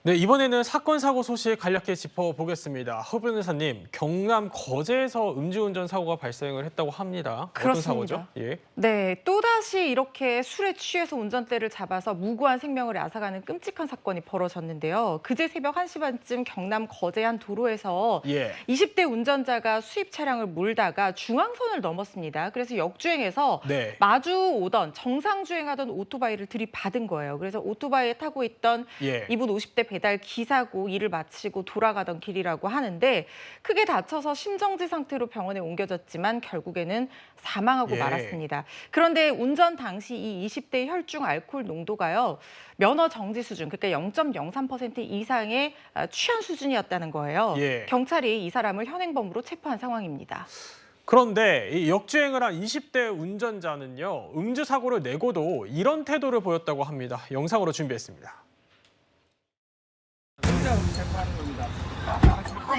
네, 이번에는 사건 사고 소식 간략히 짚어보겠습니다. 허 변호사님, 경남 거제에서 음주운전 사고가 발생을 했다고 합니다. 어떤 사고죠? 그렇습니다. 예. 네, 또다시 이렇게 술에 취해서 운전대를 잡아서 무고한 생명을 앗아가는 끔찍한 사건이 벌어졌는데요. 그제 새벽 1시 반쯤 경남 거제 한 도로에서 예. 20대 운전자가 수입 차량을 몰다가 중앙선을 넘었습니다. 그래서 역주행해서 네. 마주 오던 정상 주행하던 오토바이를 들이받은 거예요. 그래서 오토바이에 타고 있던 예. 이분 50대 배달 기사고 일을 마치고 돌아가던 길이라고 하는데 크게 다쳐서 심정지 상태로 병원에 옮겨졌지만 결국에는 사망하고 예. 말았습니다. 그런데 운전 당시 이 20대 혈중 알코올 농도가요. 면허 정지 수준, 그러니까 0.03% 이상의 취한 수준이었다는 거예요. 예. 경찰이 이 사람을 현행범으로 체포한 상황입니다. 그런데 이 역주행을 한 20대 운전자는요, 음주 사고를 내고도 이런 태도를 보였다고 합니다. 영상으로 준비했습니다.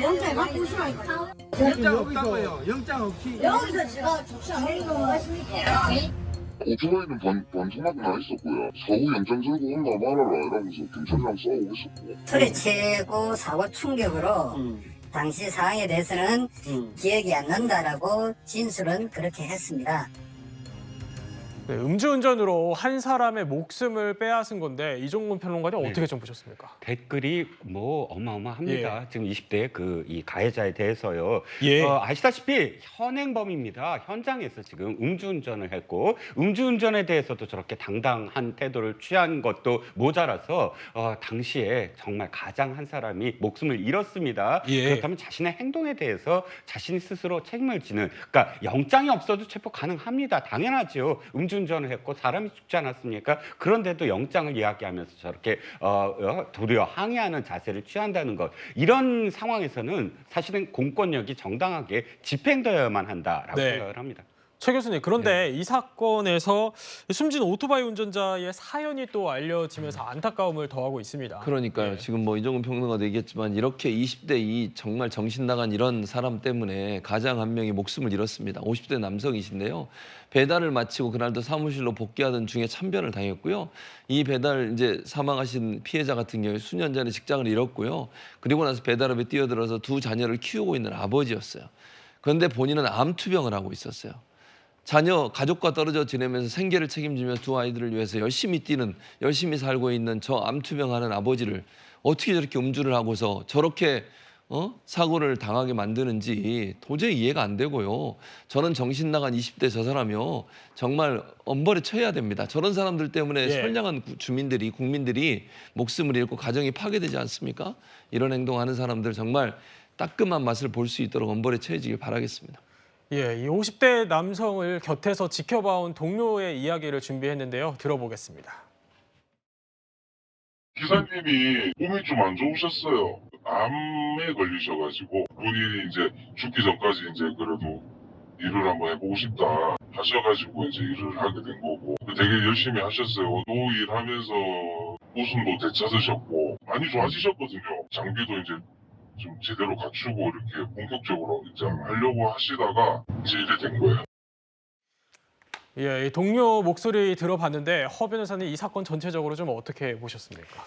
영장 갖고 오시라니까. 영장 없다고요. 영장 없이. 여기서 제가 적시안 내린 거 맞습니까? 오토바이는 반토막은 안 있었고요. 사고 연장 들고 온다 말아라 이러면서 경찰이랑 싸우고 있었고. 술에 취고 사고 충격으로 당시 상황에 대해서는 기억이 안 난다라고 진술은 그렇게 했습니다. 네, 음주운전으로 한 사람의 목숨을 빼앗은 건데 이종근 평론가님 어떻게 좀 보셨습니까? 댓글이 뭐 어마어마합니다. 지금 20대 이 가해자에 대해서요. 예. 아시다시피 현행범입니다. 현장에서 지금 음주운전을 했고 음주운전에 대해서도 저렇게 당당한 태도를 취한 것도 모자라서 당시에 정말 가장 한 사람이 목숨을 잃었습니다. 예. 그렇다면 자신의 행동에 대해서 자신이 스스로 책임을 지는, 그러니까 영장이 없어도 체포 가능합니다. 당연하죠. 음주운전을 했고 사람이 죽지 않았습니까? 그런데도 영장을 이야기하면서 저렇게 도리어 항의하는 자세를 취한다는 것, 이런 상황에서는 사실은 공권력이 정당하게 집행되어야만 한다라고 네. 생각을 합니다. 최 교수님, 그런데 이 사건에서 숨진 오토바이 운전자의 사연이 또 알려지면서 안타까움을 더하고 있습니다. 그러니까요. 예. 지금 뭐 이종근 평론가도 얘기했지만 이렇게 20대 이 정말 정신 나간 이런 사람 때문에 가장 한 명이 목숨을 잃었습니다. 50대 남성이신데요. 배달을 마치고 그날도 사무실로 복귀하던 중에 참변을 당했고요. 이 배달 이제 사망하신 피해자 같은 경우에 수년 전에 직장을 잃었고요. 그리고 나서 배달업에 뛰어들어서 두 자녀를 키우고 있는 아버지였어요. 그런데 본인은 암투병을 하고 있었어요. 자녀, 가족과 떨어져 지내면서 생계를 책임지며 두 아이들을 위해서 열심히 뛰는, 열심히 살고 있는 저 암투병하는 아버지를 어떻게 저렇게 음주를 하고서 저렇게 사고를 당하게 만드는지 도저히 이해가 안 되고요. 저는 정신 나간 20대 저 사람이요. 정말 엄벌에 처해야 됩니다. 저런 사람들 때문에 예. 선량한 주민들이, 국민들이 목숨을 잃고 가정이 파괴되지 않습니까? 이런 행동하는 사람들 정말 따끔한 맛을 볼 수 있도록 엄벌에 처해지길 바라겠습니다. 예, 이 50대 남성을 곁에서 지켜봐온 동료의 이야기를 준비했는데요. 들어보겠습니다. 기사님이 몸이 좀 안 좋으셨어요. 암에 걸리셔가지고 본인이 이제 죽기 전까지 이제 그래도 일을 한번 해보고 싶다 하셔가지고 이제 일을 하게 된 거고 되게 열심히 하셨어요. 노 일하면서 웃음도 되찾으셨고 많이 좋아지셨거든요. 장비도 이제 좀 제대로 갖추고 이렇게 본격적으로 이제 하려고 하시다가 이제 이래 된 거예요. 예, 이 동료 목소리 들어봤는데 허 변호사님 이 사건 전체적으로 좀 어떻게 보셨습니까?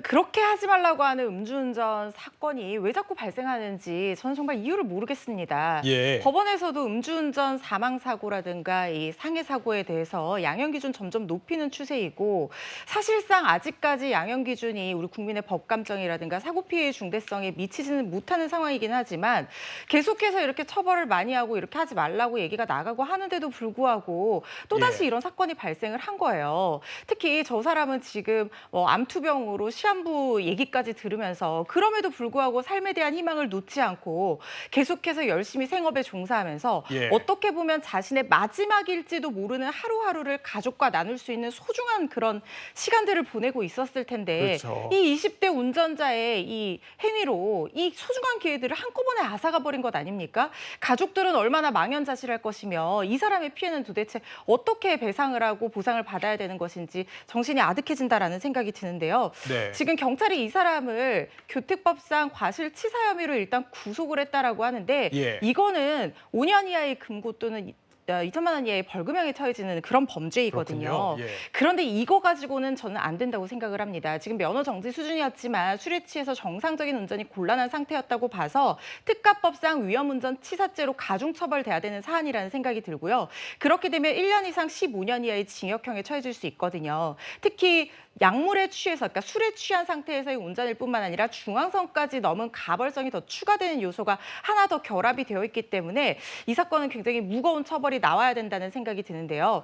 그렇게 하지 말라고 하는 음주운전 사건이 왜 자꾸 발생하는지 저는 정말 이유를 모르겠습니다. 예. 법원에서도 음주운전 사망사고라든가 이 상해사고에 대해서 양형기준 점점 높이는 추세이고 사실상 아직까지 양형기준이 우리 국민의 법감정이라든가 사고피해의 중대성에 미치지는 못하는 상황이긴 하지만 계속해서 이렇게 처벌을 많이 하고 이렇게 하지 말라고 얘기가 나가고 하는데도 불구하고 또다시 예. 이런 사건이 발생을 한 거예요. 특히 저 사람은 지금 암투병으로 시한부 얘기까지 들으면서 그럼에도 불구하고 삶에 대한 희망을 놓지 않고 계속해서 열심히 생업에 종사하면서 예. 어떻게 보면 자신의 마지막일지도 모르는 하루하루를 가족과 나눌 수 있는 소중한 그런 시간들을 보내고 있었을 텐데 그렇죠. 이 20대 운전자의 이 행위로 이 소중한 기회들을 한꺼번에 앗아가 버린 것 아닙니까? 가족들은 얼마나 망연자실할 것이며 이 사람의 피해는 도대체 어떻게 배상을 하고 보상을 받아야 되는 것인지 정신이 아득해진다라는 생각이 드는데요. 네. 지금 경찰이 이 사람을 교특법상 과실치사 혐의로 일단 구속을 했다라고 하는데 예. 이거는 5년 이하의 금고 또는 2천만 원 이하의 벌금형에 처해지는 그런 범죄이거든요. 그렇군요. 예. 그런데 이거 가지고는 저는 안 된다고 생각을 합니다. 지금 면허 정지 수준이었지만 술에 취해서 정상적인 운전이 곤란한 상태였다고 봐서 특가법상 위험운전 치사죄로 가중처벌돼야 되는 사안이라는 생각이 들고요. 그렇게 되면 1년 이상 15년 이하의 징역형에 처해질 수 있거든요. 특히 약물에 취해서, 그러니까 술에 취한 상태에서의 운전일 뿐만 아니라 중앙선까지 넘은 가벌성이 더 추가되는 요소가 하나 더 결합이 되어 있기 때문에 이 사건은 굉장히 무거운 처벌이 나와야 된다는 생각이 드는데요.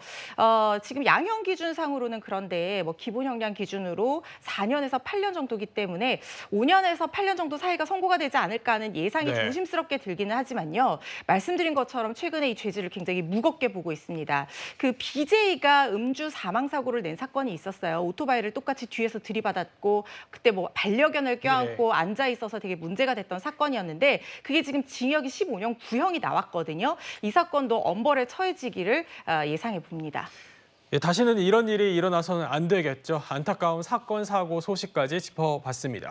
지금 양형 기준상으로는 그런데 뭐 기본 형량 기준으로 4년에서 8년 정도기 때문에 5년에서 8년 정도 사이가 선고가 되지 않을까 하는 예상이 네. 조심스럽게 들기는 하지만요. 말씀드린 것처럼 최근에 이 죄질을 굉장히 무겁게 보고 있습니다. 그 BJ가 음주 사망 사고를 낸 사건이 있었어요. 오토바이를 똑같이 뒤에서 들이받았고 그때 뭐 반려견을 껴안고 앉아 있어서 되게 문제가 됐던 사건이었는데 그게 지금 징역이 15년 구형이 나왔거든요. 이 사건도 엄벌에 처해지기를 예상해 봅니다. 예, 다시는 이런 일이 일어나서는 안 되겠죠. 안타까운 사건, 사고 소식까지 짚어봤습니다.